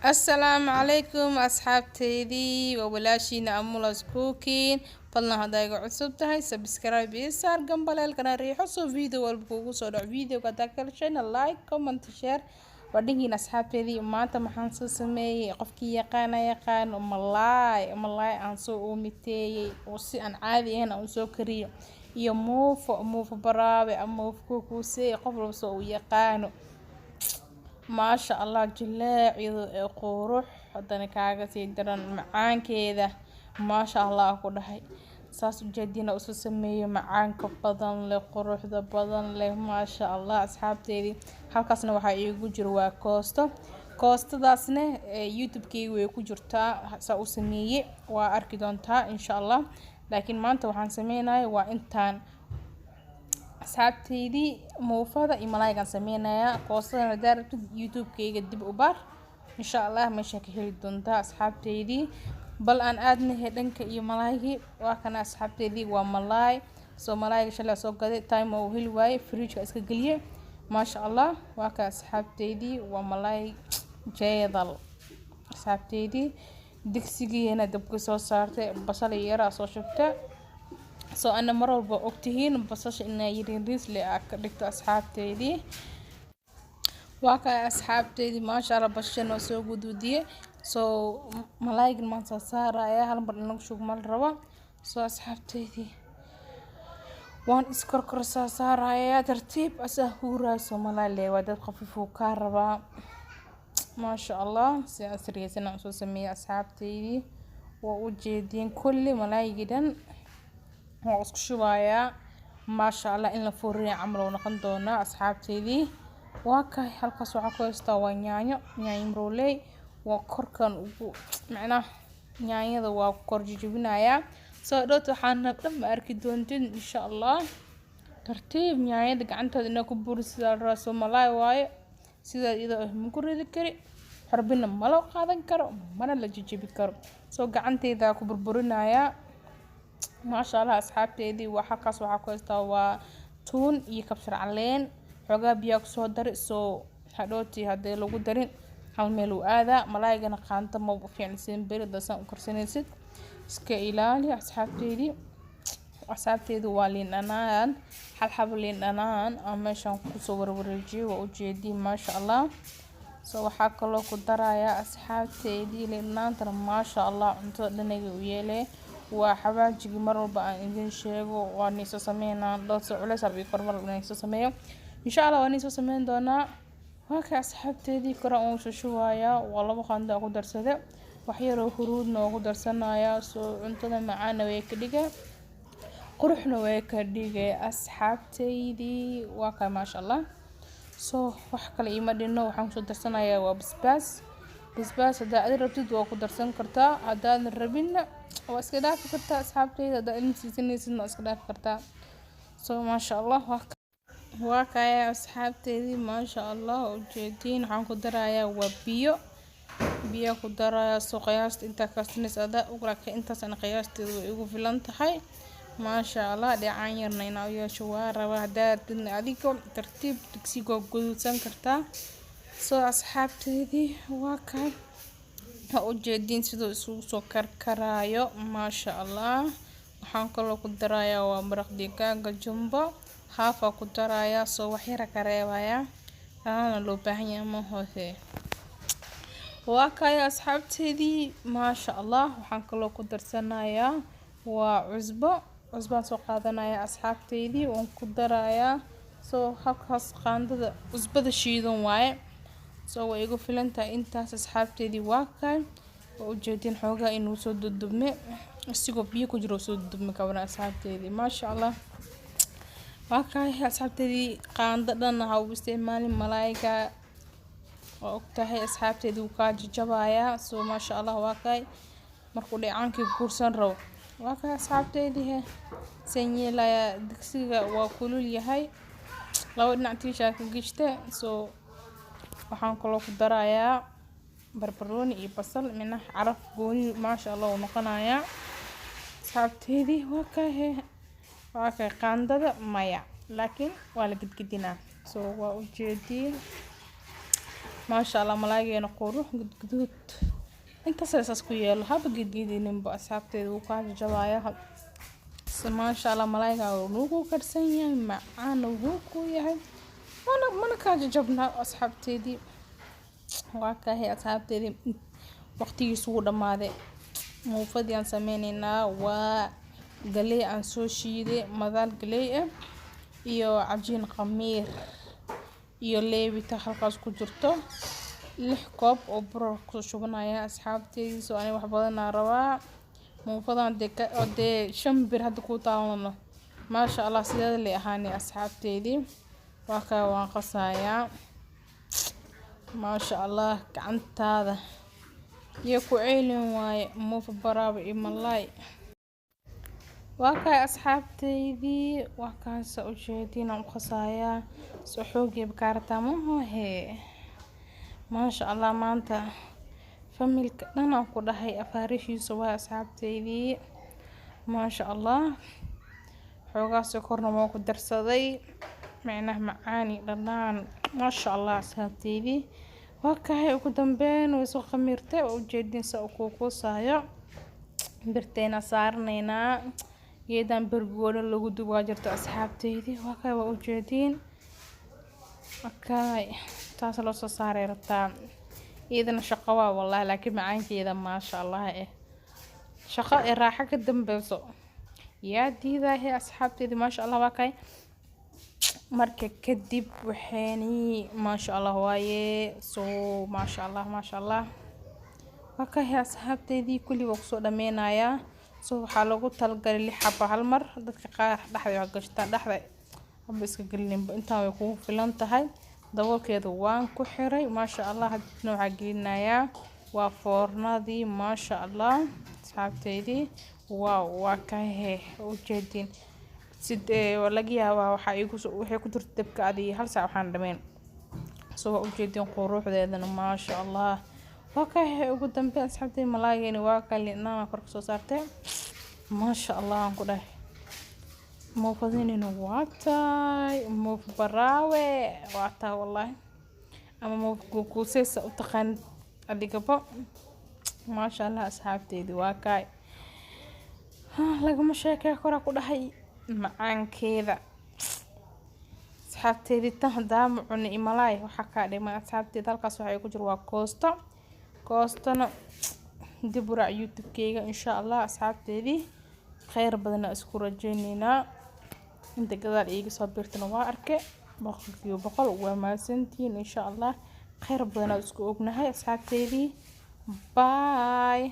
السلام عليكم أصحابتي وولاشينا أمولاس كوكين فلنا هدايق عصب تهي سبسكرايب يسار قنبال القناة ريحوصو فيديو والبقوقو صدع فيديو كتاكل شينا لايك كومنت شير ودهين أصحابتي maanta maxaan soo sameeyay qofkii yaqaan malaay aan soo uumiteeyay oo si aan caadi ahayn aan soo kariyo iyo muufo baraawe ama muufo kuusay qof walba soo u yaqaano ما شاء الله جلاع قروح هذا كاغا سيدران معان كذا ما شاء الله كل هاي ساس جدينا أساس سمية معان كبدن لقروح ذا بدن له ما شاء الله أصحاب تيدي halkaasna waxaa iigu jiro waa koostadaasna youtube-kayga way ku jirtaa saa u sameeyay waa arki doontaa insha Allah laakiin maanta waxaan sameynayaa waa intaan asxaabteydii muufada iyo malaaygan sameynayaa koostada daarabtid youtube-kayga dib u baar insha Allah meesha ka heli doontaa asxaabteydii bal aan aadnahay dhanka iyo malaaygi waa kana asxaabteydii waa malaay soo malaayga shalay soo gaday time oo heli waaye fridge iska galiyay ما شاء الله واك أصحابتي وملاي جيدال أصحابتي دكسيجي هنا دبكو سو صارت بصل يرا سو شفته سو أنا مرة بوقتهين بصش إنه يرينريس لأكلت أصحابتي واك أصحابتي ما شاء الله بشنا سو جدودية سو ملاي ما صار يا هالمرة نشوف مرة سو أصحابتي وان اسكركر ساسارايا ترتيب اسهورا سومالي ودad خفيفو كاربا ما شاء الله سياسريسنا سو سمي اصحابتي ووجيدين كل ملايجدن واسك شوايا ما شاء الله ان فوري عملو نقن دونا اصحابتي واكاي halkaas waxa ku heystaa waa yaanyo mrooley waa korkan ugu macna yaanyada waa kor jijibinaya soo dhoot waxaan nabdan ma arki doontin insha Allah tartiib yaanyada gacantooda inay ku burisida raaso malaay waaye sida iyadoo ma ku ridi kari xarbina ma loo qaadan karo mana la jijibi karo soo gacanteyda ku burburinaya ma sha Allah asxaabteedii waxa kaas waxa ku heystaa waa tuun iyo kabsar caleen xogaa biyo ku soo dar soo hadhooti hadii lagu darin hal meel u aada malaayga qaanta ma u fiicnaysan baridasan u karsanaysid iska ilaali asxaabteedu waa liin dhanaan hal xabo liin dhanaan ama meeshan ku soo warwareejiyo waa u jeedii ma sha Allah soo waxa kaloo ku daraya asxaabteedii liin dhanaanta ma sha Allah cuntada dhanaga u yeelay waa xawaajigi mar walba aan idin sheego waa niso sameynaa dhoodso culays abi kormar niso sameeyo insha Allah waa niso sameyn doonaa waa ka asxaabteedii kora oo soo shuwaaya waa laba qanda ku darsade waxyaro huruud noogu darsanaya soo cuntada macaan way ka dhigay quruxna way ka dhigay asxaabteydii waa ka ma sha Allah soo wax kale ima dhino waxaan soo darsanayaa waa basbaas hadaa aad rabtid waa ku darsan kartaa hadaan rabina waa iska dhaafi kartaa asxaabteyda hadaa ilmisiisanaysid iska dhaafi kartaa soo ma sha Allah waa ka asxaabteydii ma sha Allah u jeedin waxaan ku darayaa waa biyo ku daraya soo qiyaasta inta kastinaysa ugraka intaas aan qiyaasteedu way ugu filan tahay ma sha Allah dhacaan yarna inaa u yeesho waa raba hadaadin adigo tartiib digsiga guduudsan kartaa soo asxaabteedii waa ka u jeedin sidoo isugu soo karkaraayo ma sha Allah waxaan kaloo ku darayaa waa maraq digaaga jumbo haafa ku daraya soo wax yar ka reebaya ana loo baahan yahay ma hoose واكاي أصحابتي ما شاء الله وحن كلو قدر سنايا وعزبة سو قادنا يا أصحابتي ونقدر يا سو هكاس قاندة عزبة الشيدون واي سو ويقول فلنتا انت أصحابتي واكاي وجدين حوجا إنه سود الدم استيقوا بيكو جرو سود الدم كونا أصحابتي ما شاء الله واكاي أصحابتي قاندة لنا هاو باستعمال الملايكة وقتها أصحابتي وكا جبايا سو ما شاء الله واكاي markuu dhacaankii guursan rabo waakay asxaabteedii sanyee la digsiga waa kulul yahay laba dhinac tiisha ka gishte soo waxaan kaloo ku darayaa barbarooni iyo basal mina caraf gooni ma sha Allah noqonaya asxaabteedii waakay qaandada maya laakiin waa la gidgidina soo waa u jeedin ما شاء الله ملاقينا قروح قد انت سلسس كويل هذا قد نبا أصحابتي وقاعد جوايا ما شاء الله ملاقي ونوكو كرسينيا معانا ونوكو ياهي وانا كاجا جبنا أصحابتي دي وكاهي أصحابتي دي وقتي يسوع ماذا مو فدي عن سميننا وقلي عن سوشي دي مذال قلي iyo cajiin khamiir iyo leebita halkaas ku jirto 6 koob oo bur ku shubanaya asxaabteyda soo ani wax badan aan rabaa muufadan de 5 bir hadda ku taawano ma sha Allah sidoo la ahaani asxaabteydii waa ka waan qasaya ma sha Allah gacantaada iyo ku ceelin waaye muufa baraaba imalay وكاي أصحابتي وكان سأجدين وقصايا سحوقي بكارتا مو هي ما شاء الله ما أنت فملك أنا أقول هاي أفارشي سوا أصحابتي ما شاء الله حوقا سكرنا موكو درسدي معناه معاني لنان ما شاء الله أصحابتي وكاي وقدم بين ويسو خميرتي وجدين سأكوكو صايا برتينا صارنينا geedan bergoona lagu duwaa jirto asxaabteydii waa kay waa u jeedin akay taas loo soo saaray rabtaa iidana shaqo waa wallahi laakiin macaankeeda ma sha Allah shaqo ee raaxo ka dambayso yaa diidahay asxaabteydii ma sha Allah waa kay marka kadib waxaani ma sha Allah waaye soo ma sha Allah waa kay asxaabteydii kulli waa soo dhameynaya soo waxa lagu talgalay 6 xabo hal mar dadka qaar dhaxday wax gashtaan dhaxday aba iska galin inta way ku filan tahay daboolkeedu waan ku xiray ma sha Allah nooca gelinaya waa foornadii ma sha Allah asxaabteydii waa ka u jeedin sidee laga yaabaa waxa igu waxay ku jirtay dabka adii hal saac waxaan dhameyn soo u jeedin quruxdeedana ma sha Allah وكاي ugu dambeyn asxaabtay malaayeen waa kale inaan kor soo saartay ma sha Allah aan ku dhahay mo fadinina waatay mo baraawe waata wallahi ama mo ku seesa u taqaan adigaba ma sha Allah asxaabteydii waa kay laga ma sheekay kor ku dhahay macaankeeda asxaabteydii tan daam cunay malaay waxa ka dhimay asxaabteed halkaas waxa ay ku jiro waa koosto كوستنا دبر على يوتيوب كيغا إن شاء الله أصحابتي خير بدنا أذكر جنينا أنت قدر إيجي صبرتنا واركة بقول وما سنتين إن شاء الله خير بدنا أذكر أبنها أصحابتي باي